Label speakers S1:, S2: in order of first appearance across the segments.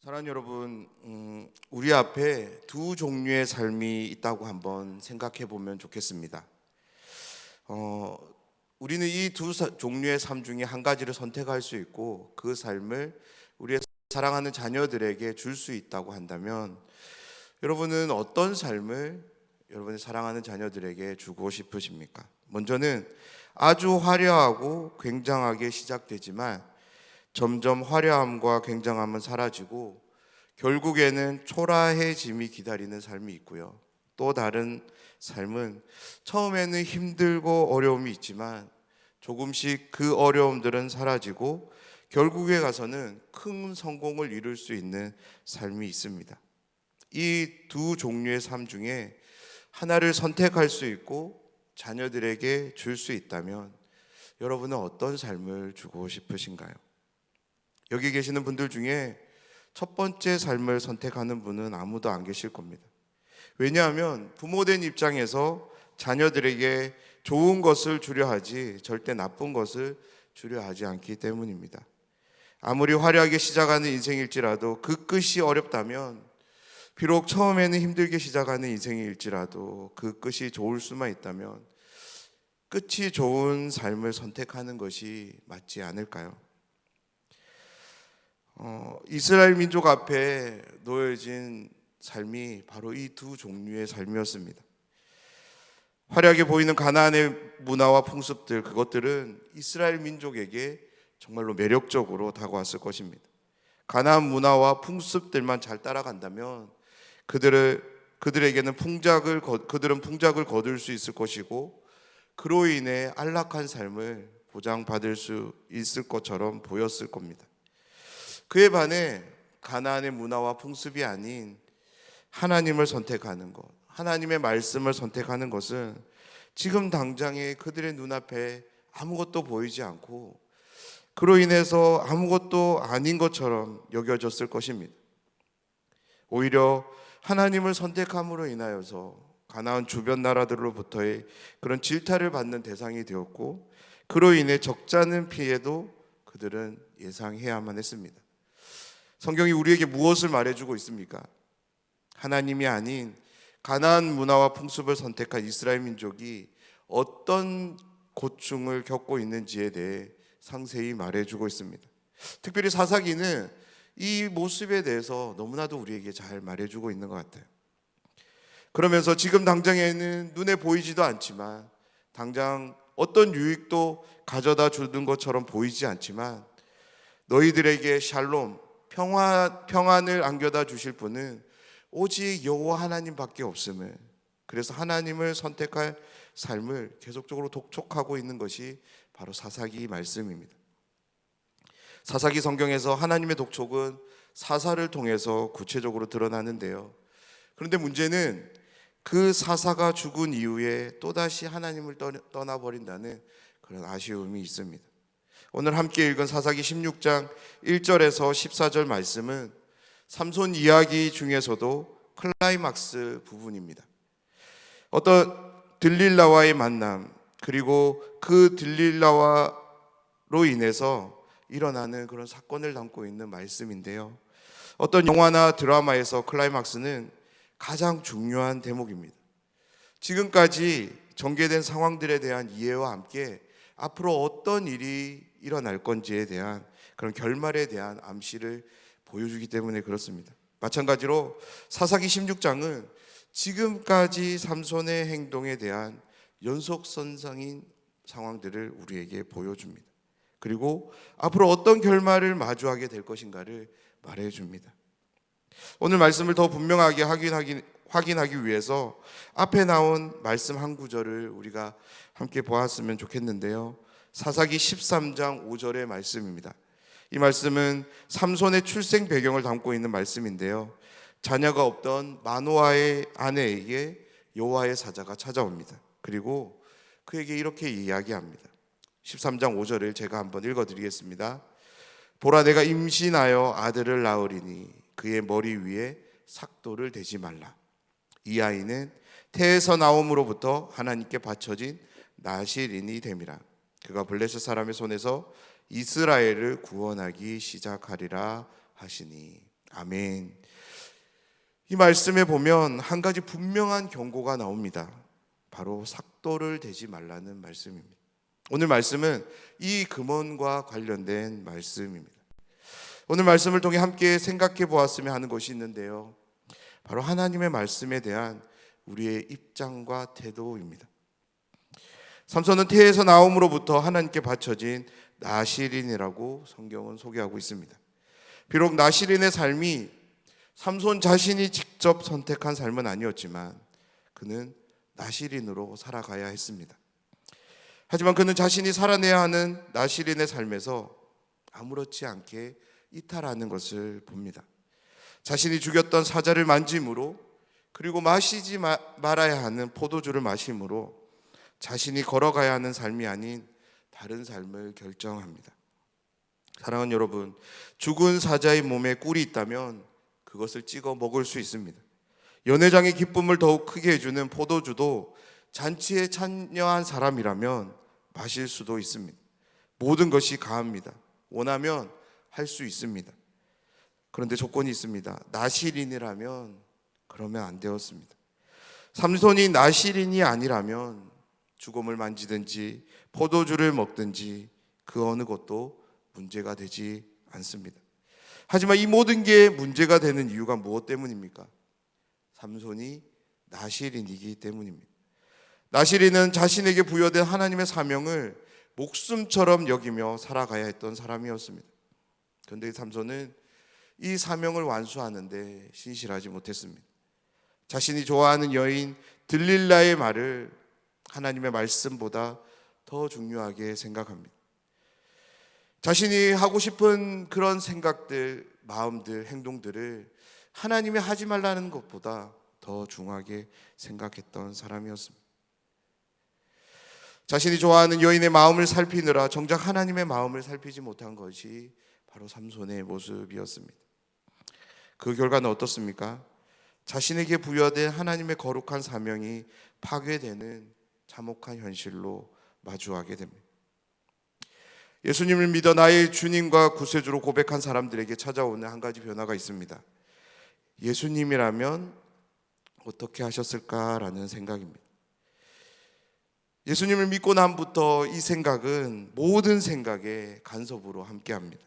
S1: 사랑하는 여러분, 우리 앞에 두 종류의 삶이 있다고 한번 생각해 보면 좋겠습니다. 우리는 이 두 종류의 삶 중에 한 가지를 선택할 수 있고 그 삶을 우리의 사랑하는 자녀들에게 줄 수 있다고 한다면 여러분은 어떤 삶을 여러분의 사랑하는 자녀들에게 주고 싶으십니까? 먼저는 아주 화려하고 굉장하게 시작되지만 점점 화려함과 굉장함은 사라지고 결국에는 초라해짐이 기다리는 삶이 있고요. 또 다른 삶은 처음에는 힘들고 어려움이 있지만 조금씩 그 어려움들은 사라지고 결국에 가서는 큰 성공을 이룰 수 있는 삶이 있습니다. 이 두 종류의 삶 중에 하나를 선택할 수 있고 자녀들에게 줄 수 있다면 여러분은 어떤 삶을 주고 싶으신가요? 여기 계시는 분들 중에 첫 번째 삶을 선택하는 분은 아무도 안 계실 겁니다. 왜냐하면 부모된 입장에서 자녀들에게 좋은 것을 주려 하지 절대 나쁜 것을 주려 하지 않기 때문입니다. 아무리 화려하게 시작하는 인생일지라도 그 끝이 어렵다면, 비록 처음에는 힘들게 시작하는 인생일지라도 그 끝이 좋을 수만 있다면 끝이 좋은 삶을 선택하는 것이 맞지 않을까요? 이스라엘 민족 앞에 놓여진 삶이 바로 이 두 종류의 삶이었습니다. 화려하게 보이는 가나안의 문화와 풍습들, 그것들은 이스라엘 민족에게 정말로 매력적으로 다가왔을 것입니다. 가나안 문화와 풍습들만 잘 따라간다면 그들에게는 그들은 풍작을 거둘 수 있을 것이고 그로 인해 안락한 삶을 보장받을 수 있을 것처럼 보였을 겁니다. 그에 반해 가나안의 문화와 풍습이 아닌 하나님을 선택하는 것, 하나님의 말씀을 선택하는 것은 지금 당장에 그들의 눈앞에 아무것도 보이지 않고 그로 인해서 아무것도 아닌 것처럼 여겨졌을 것입니다. 오히려 하나님을 선택함으로 인하여서 가나안 주변 나라들로부터의 그런 질타를 받는 대상이 되었고 그로 인해 적잖은 피해도 그들은 예상해야만 했습니다. 성경이 우리에게 무엇을 말해주고 있습니까? 하나님이 아닌 가나안 문화와 풍습을 선택한 이스라엘 민족이 어떤 고충을 겪고 있는지에 대해 상세히 말해주고 있습니다. 특별히 사사기는 이 모습에 대해서 너무나도 우리에게 잘 말해주고 있는 것 같아요. 그러면서 지금 당장에는 눈에 보이지도 않지만, 당장 어떤 유익도 가져다 주는 것처럼 보이지 않지만 너희들에게 샬롬, 평안을 안겨다 주실 분은 오직 여호와 하나님밖에 없음을, 그래서 하나님을 선택할 삶을 계속적으로 독촉하고 있는 것이 바로 사사기 말씀입니다. 사사기 성경에서 하나님의 독촉은 사사를 통해서 구체적으로 드러나는데요. 그런데 문제는 그 사사가 죽은 이후에 또다시 하나님을 떠나버린다는 그런 아쉬움이 있습니다. 오늘 함께 읽은 사사기 16장 1절에서 14절 말씀은 삼손 이야기 중에서도 클라이막스 부분입니다. 어떤 들릴라와의 만남, 그리고 그 들릴라와로 인해서 일어나는 그런 사건을 담고 있는 말씀인데요. 어떤 영화나 드라마에서 클라이막스는 가장 중요한 대목입니다. 지금까지 전개된 상황들에 대한 이해와 함께 앞으로 어떤 일이 일어날 건지에 대한 그런 결말에 대한 암시를 보여주기 때문에 그렇습니다. 마찬가지로 사사기 16장은 지금까지 삼손의 행동에 대한 연속선상인 상황들을 우리에게 보여줍니다. 그리고 앞으로 어떤 결말을 마주하게 될 것인가를 말해줍니다. 오늘 말씀을 더 분명하게 확인하기 위해서 앞에 나온 말씀 한 구절을 우리가 함께 보았으면 좋겠는데요. 사사기 13장 5절의 말씀입니다. 이 말씀은 삼손의 출생 배경을 담고 있는 말씀인데요. 자녀가 없던 마노아의 아내에게 여호와의 사자가 찾아옵니다. 그리고 그에게 이렇게 이야기합니다. 13장 5절을 제가 한번 읽어드리겠습니다. 보라, 내가 임신하여 아들을 낳으리니 그의 머리 위에 삭도를 대지 말라. 이 아이는 태에서 나옴으로부터 하나님께 바쳐진 나실인이 됨이라. 그가 블레셋 사람의 손에서 이스라엘을 구원하기 시작하리라 하시니. 아멘. 이 말씀에 보면 한 가지 분명한 경고가 나옵니다. 바로 삭도를 대지 말라는 말씀입니다. 오늘 말씀은 이 금언과 관련된 말씀입니다. 오늘 말씀을 통해 함께 생각해 보았으면 하는 것이 있는데요, 바로 하나님의 말씀에 대한 우리의 입장과 태도입니다. 삼손은 태에서 나옴으로부터 하나님께 바쳐진 나실인이라고 성경은 소개하고 있습니다. 비록 나실인의 삶이 삼손 자신이 직접 선택한 삶은 아니었지만 그는 나실인으로 살아가야 했습니다. 하지만 그는 자신이 살아내야 하는 나실인의 삶에서 아무렇지 않게 이탈하는 것을 봅니다. 자신이 죽였던 사자를 만짐으로, 그리고 마시지 말아야 하는 포도주를 마심으로 자신이 걸어가야 하는 삶이 아닌 다른 삶을 결정합니다. 사랑하는 여러분, 죽은 사자의 몸에 꿀이 있다면 그것을 찍어 먹을 수 있습니다. 연회장의 기쁨을 더욱 크게 해주는 포도주도 잔치에 참여한 사람이라면 마실 수도 있습니다. 모든 것이 가합니다. 원하면 할 수 있습니다. 그런데 조건이 있습니다. 나실인이라면 그러면 안 되었습니다. 삼손이 나실인이 아니라면 죽음을 만지든지 포도주를 먹든지 그 어느 것도 문제가 되지 않습니다. 하지만 이 모든 게 문제가 되는 이유가 무엇 때문입니까? 삼손이 나실인이기 때문입니다. 나실인은 자신에게 부여된 하나님의 사명을 목숨처럼 여기며 살아가야 했던 사람이었습니다. 그런데 삼손은 이 사명을 완수하는데 신실하지 못했습니다. 자신이 좋아하는 여인 들릴라의 말을 하나님의 말씀보다 더 중요하게 생각합니다. 자신이 하고 싶은 그런 생각들, 마음들, 행동들을 하나님이 하지 말라는 것보다 더 중요하게 생각했던 사람이었습니다. 자신이 좋아하는 여인의 마음을 살피느라 정작 하나님의 마음을 살피지 못한 것이 바로 삼손의 모습이었습니다. 그 결과는 어떻습니까? 자신에게 부여된 하나님의 거룩한 사명이 파괴되는 참혹한 현실로 마주하게 됩니다. 예수님을 믿어 나의 주님과 구세주로 고백한 사람들에게 찾아오는 한 가지 변화가 있습니다. 예수님이라면 어떻게 하셨을까라는 생각입니다. 예수님을 믿고 남부터 이 생각은 모든 생각의 간섭으로 함께합니다.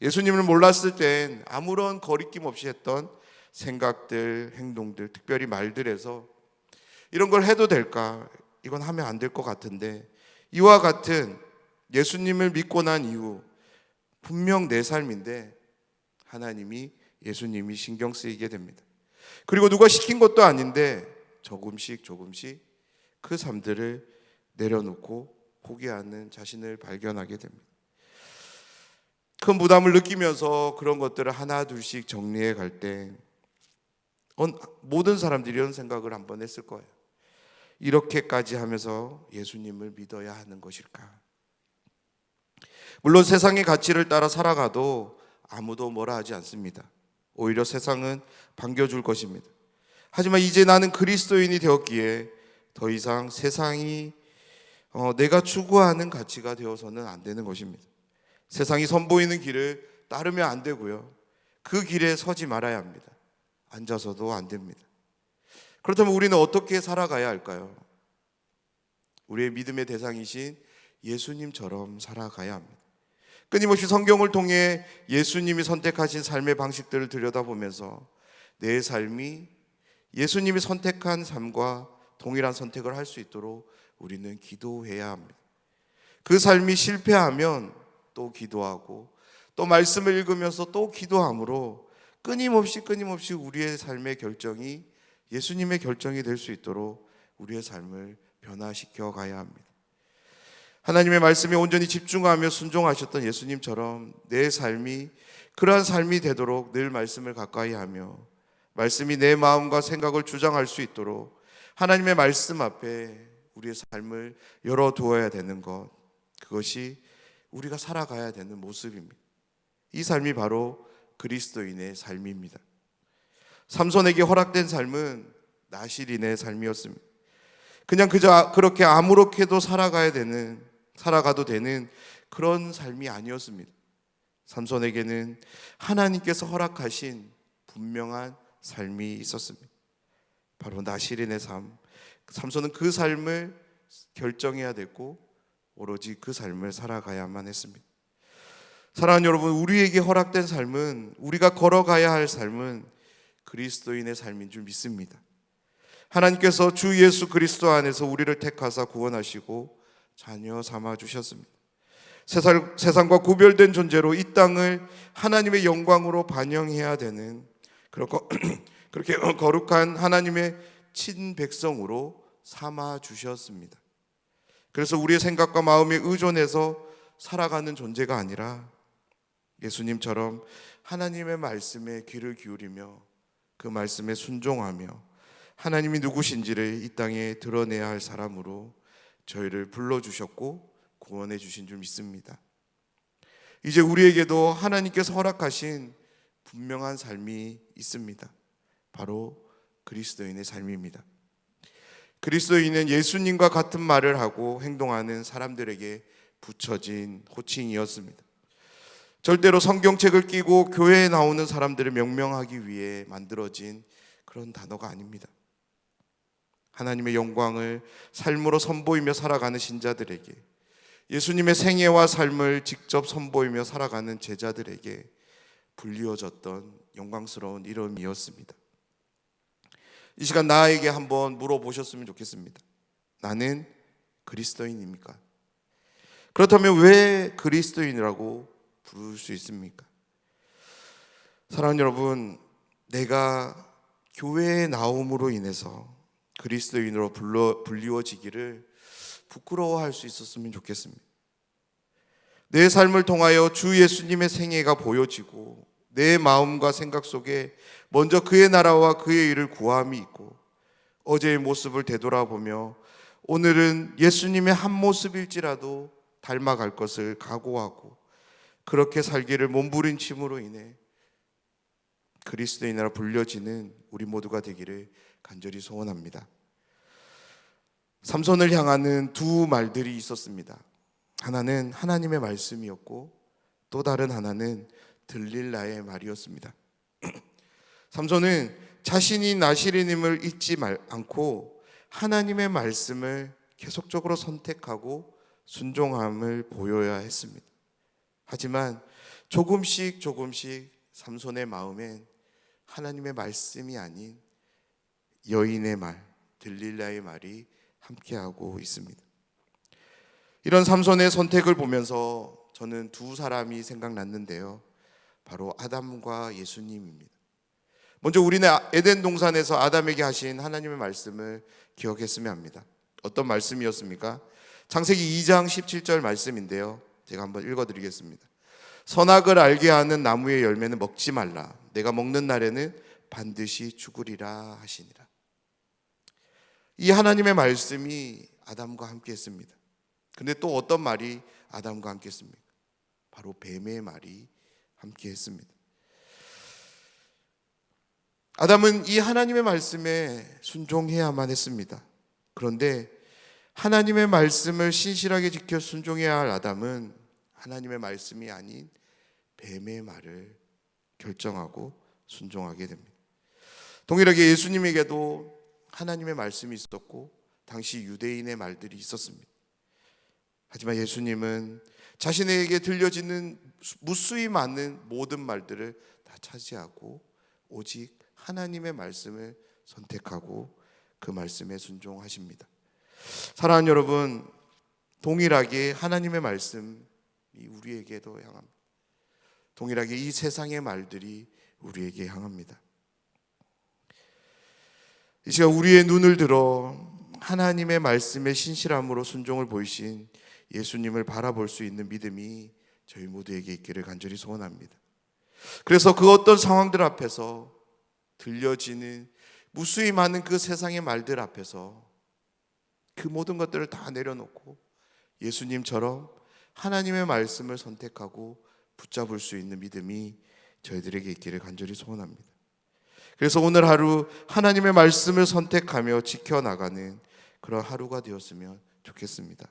S1: 예수님을 몰랐을 땐 아무런 거리낌 없이 했던 생각들, 행동들, 특별히 말들에서 이런 걸 해도 될까? 이건 하면 안 될 것 같은데, 이와 같은 예수님을 믿고 난 이후 분명 내 삶인데 하나님이, 예수님이 신경 쓰이게 됩니다. 그리고 누가 시킨 것도 아닌데 조금씩 그 삶들을 내려놓고 포기하는 자신을 발견하게 됩니다. 큰 부담을 느끼면서 그런 것들을 하나 둘씩 정리해 갈 때 모든 사람들이 이런 생각을 한번 했을 거예요. 이렇게까지 하면서 예수님을 믿어야 하는 것일까? 물론 세상의 가치를 따라 살아가도 아무도 뭐라 하지 않습니다. 오히려 세상은 반겨줄 것입니다. 하지만 이제 나는 그리스도인이 되었기에 더 이상 세상이 내가 추구하는 가치가 되어서는 안 되는 것입니다. 세상이 선보이는 길을 따르면 안 되고요, 그 길에 서지 말아야 합니다. 앉아서도 안 됩니다. 그렇다면 우리는 어떻게 살아가야 할까요? 우리의 믿음의 대상이신 예수님처럼 살아가야 합니다. 끊임없이 성경을 통해 예수님이 선택하신 삶의 방식들을 들여다보면서 내 삶이 예수님이 선택한 삶과 동일한 선택을 할 수 있도록 우리는 기도해야 합니다. 그 삶이 실패하면 또 기도하고, 또 말씀을 읽으면서 또 기도함으로 끊임없이 우리의 삶의 결정이 예수님의 결정이 될 수 있도록 우리의 삶을 변화시켜 가야 합니다. 하나님의 말씀에 온전히 집중하며 순종하셨던 예수님처럼 내 삶이 그러한 삶이 되도록 늘 말씀을 가까이 하며 말씀이 내 마음과 생각을 주장할 수 있도록 하나님의 말씀 앞에 우리의 삶을 열어두어야 되는 것, 그것이 우리가 살아가야 되는 모습입니다. 이 삶이 바로 그리스도인의 삶입니다. 삼손에게 허락된 삶은 나실인의 삶이었습니다. 그냥 그렇게 아무렇게도 살아가도 되는 그런 삶이 아니었습니다. 삼손에게는 하나님께서 허락하신 분명한 삶이 있었습니다. 바로 나실인의 삶. 삼손은 그 삶을 결정해야 됐고 오로지 그 삶을 살아가야만 했습니다. 사랑하는 여러분, 우리에게 허락된 삶은, 우리가 걸어가야 할 삶은 그리스도인의 삶인 줄 믿습니다. 하나님께서 주 예수 그리스도 안에서 우리를 택하사 구원하시고 자녀 삼아 주셨습니다. 세상과 구별된 존재로 이 땅을 하나님의 영광으로 반영해야 되는 그렇게 거룩한 하나님의 친백성으로 삼아 주셨습니다. 그래서 우리의 생각과 마음에 의존해서 살아가는 존재가 아니라 예수님처럼 하나님의 말씀에 귀를 기울이며 그 말씀에 순종하며 하나님이 누구신지를 이 땅에 드러내야 할 사람으로 저희를 불러주셨고 구원해 주신 줄 믿습니다. 이제 우리에게도 하나님께서 허락하신 분명한 삶이 있습니다. 바로 그리스도인의 삶입니다. 그리스도인은 예수님과 같은 말을 하고 행동하는 사람들에게 붙여진 호칭이었습니다. 절대로 성경책을 끼고 교회에 나오는 사람들을 명명하기 위해 만들어진 그런 단어가 아닙니다. 하나님의 영광을 삶으로 선보이며 살아가는 신자들에게, 예수님의 생애와 삶을 직접 선보이며 살아가는 제자들에게 불리워졌던 영광스러운 이름이었습니다. 이 시간 나에게 한번 물어보셨으면 좋겠습니다. 나는 그리스도인입니까? 그렇다면 왜 그리스도인이라고 부를 수 있습니까? 사랑하는 여러분, 내가 교회에 나옴으로 인해서 그리스도인으로 불리워지기를 부끄러워할 수 있었으면 좋겠습니다. 내 삶을 통하여 주 예수님의 생애가 보여지고 내 마음과 생각 속에 먼저 그의 나라와 그의 일을 구함이 있고 어제의 모습을 되돌아보며 오늘은 예수님의 한 모습일지라도 닮아갈 것을 각오하고 그렇게 살기를 몸부림침으로 인해 그리스도인으로 불려지는 우리 모두가 되기를 간절히 소원합니다. 삼손을 향하는 두 말들이 있었습니다. 하나는 하나님의 말씀이었고 또 다른 하나는 들릴라의 말이었습니다. 삼손은 자신이 나실인임을 잊지 않고 하나님의 말씀을 계속적으로 선택하고 순종함을 보여야 했습니다. 하지만 조금씩 삼손의 마음엔 하나님의 말씀이 아닌 여인의 말, 들릴라의 말이 함께하고 있습니다. 이런 삼손의 선택을 보면서 저는 두 사람이 생각났는데요. 바로 아담과 예수님입니다. 먼저 우리는 에덴 동산에서 아담에게 하신 하나님의 말씀을 기억했으면 합니다. 어떤 말씀이었습니까? 창세기 2장 17절 말씀인데요. 제가 한번 읽어드리겠습니다. 선악을 알게 하는 나무의 열매는 먹지 말라. 내가 먹는 날에는 반드시 죽으리라 하시니라. 이 하나님의 말씀이 아담과 함께 했습니다. 근데 또 어떤 말이 아담과 함께 했습니까? 바로 뱀의 말이 함께 했습니다. 아담은 이 하나님의 말씀에 순종해야만 했습니다. 그런데 하나님의 말씀을 신실하게 지켜 순종해야 할 아담은 하나님의 말씀이 아닌 뱀의 말을 결정하고 순종하게 됩니다. 동일하게 예수님에게도 하나님의 말씀이 있었고 당시 유대인의 말들이 있었습니다. 하지만 예수님은 자신에게 들려지는 무수히 많은 모든 말들을 다 차지하고 오직 하나님의 말씀을 선택하고 그 말씀에 순종하십니다. 사랑하는 여러분, 동일하게 하나님의 말씀이 우리에게도 향합니다. 동일하게 이 세상의 말들이 우리에게 향합니다. 이 시간 우리의 눈을 들어 하나님의 말씀의 신실함으로 순종을 보이신 예수님을 바라볼 수 있는 믿음이 저희 모두에게 있기를 간절히 소원합니다. 그래서 그 어떤 상황들 앞에서 들려지는 무수히 많은 그 세상의 말들 앞에서 그 모든 것들을 다 내려놓고 예수님처럼 하나님의 말씀을 선택하고 붙잡을 수 있는 믿음이 저희들에게 있기를 간절히 소원합니다. 그래서 오늘 하루 하나님의 말씀을 선택하며 지켜나가는 그런 하루가 되었으면 좋겠습니다.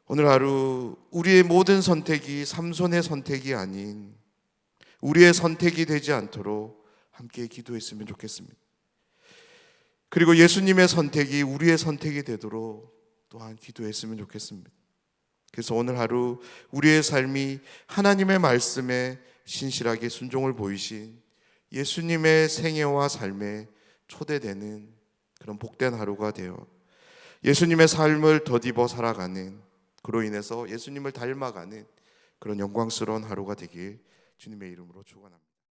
S1: 오늘 하루 우리의 모든 선택이 삼손의 선택이 아닌 우리의 선택이 되지 않도록 함께 기도했으면 좋겠습니다. 그리고 예수님의 선택이 우리의 선택이 되도록 또한 기도했으면 좋겠습니다. 그래서 오늘 하루 우리의 삶이 하나님의 말씀에 신실하게 순종을 보이신 예수님의 생애와 삶에 초대되는 그런 복된 하루가 되어 예수님의 삶을 덧입어 살아가는, 그로 인해서 예수님을 닮아가는 그런 영광스러운 하루가 되길 주님의 이름으로 축원합니다.